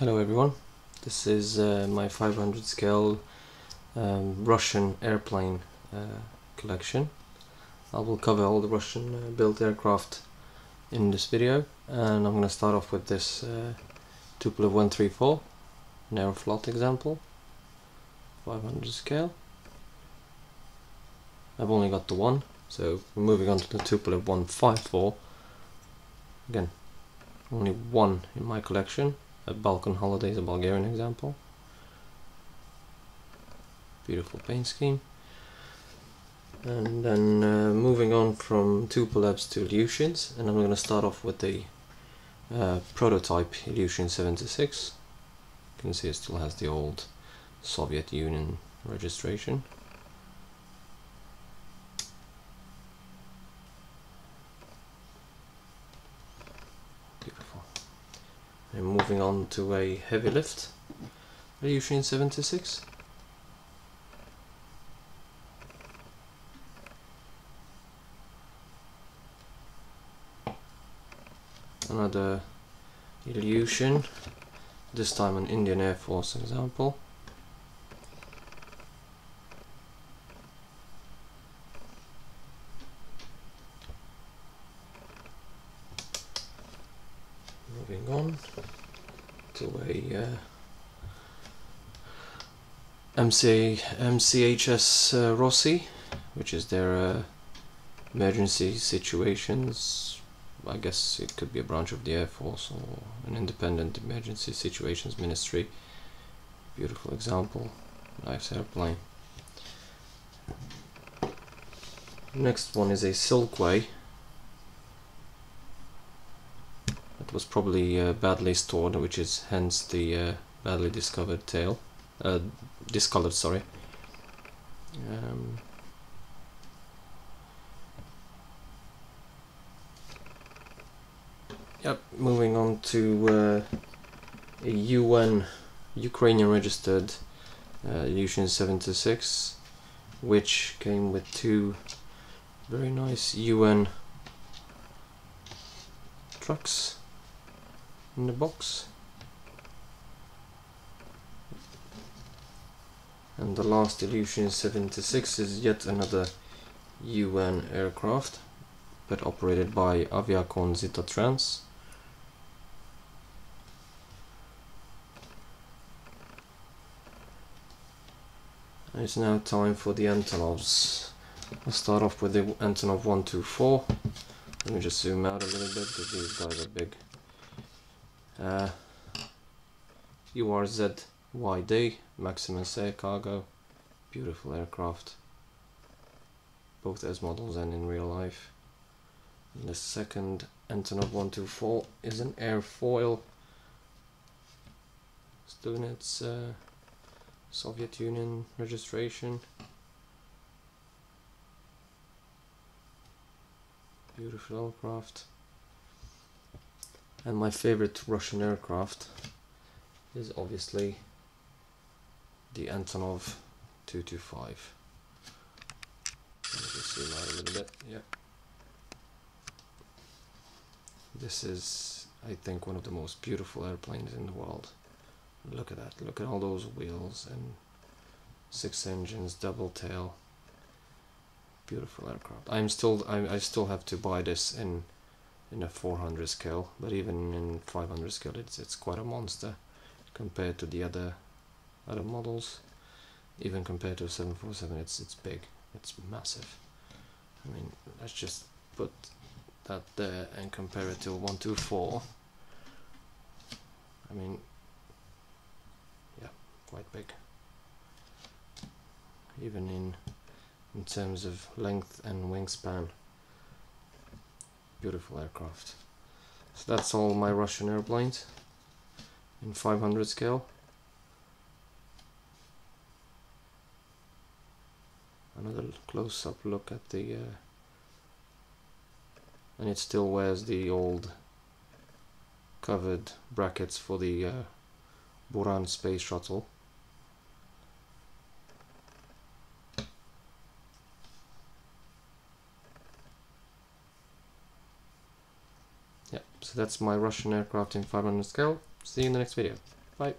Hello everyone, this is my 500 scale Russian airplane collection. I will cover all the Russian built aircraft in this video, and I'm going to start off with this Tupolev 134 an Aeroflot example, 500 scale. I've only got the one, so we're moving on to the Tupolev 154. Again, only one in my collection. A Balkan Holidays, a Bulgarian example. Beautiful paint scheme. And then moving on from Tupolevs to Ilyushins, and I'm going to start off with the prototype Ilyushin 76. You can see it still has the old Soviet Union registration. Beautiful. And moving on to a heavy lift, Ilyushin 76. Another Ilyushin, this time an Indian Air Force example. Moving on to a MCHS Rossi, which is their emergency situations. I guess it could be a branch of the Air Force or an independent emergency situations ministry. Beautiful example, nice airplane. Next one is a Silkway. It was probably badly stored, which is hence the badly discolored tail. Discolored, sorry. Yep, moving on to a UN Ukrainian registered Ilyushin 76, which came with two very nice UN trucks in the box. And the last Ilyushin 76 is yet another UN aircraft, but operated by Aviacon Zeta Trans. And it's now time for the Antonovs. I'll start off with the Antonov 124. Let me just zoom out a little bit because these guys are big. URZYD, maximum air cargo, beautiful aircraft, both as models and in real life. And the second Antonov 124 is an airfoil, still in its Soviet Union registration. Beautiful aircraft. And my favorite Russian aircraft is obviously the Antonov 225. Let me just zoom out a little bit. Yeah. This is, I think, one of the most beautiful airplanes in the world. Look at that, look at all those wheels and 6 engines, double tail. Beautiful aircraft. I still have to buy this in a 400 scale, but even in 500 scale it's quite a monster compared to the other models. Even compared to a 747, it's big, it's massive. I mean, let's just put that there and compare it to a 124. I mean, yeah, quite big. Even in terms of length and wingspan. Beautiful aircraft. So that's all my Russian airplanes in 500 scale. Another close-up look at the and it still wears the old covered brackets for the Buran space shuttle. Yeah, so that's my Russian aircraft in 500 scale. See you in the next video. Bye.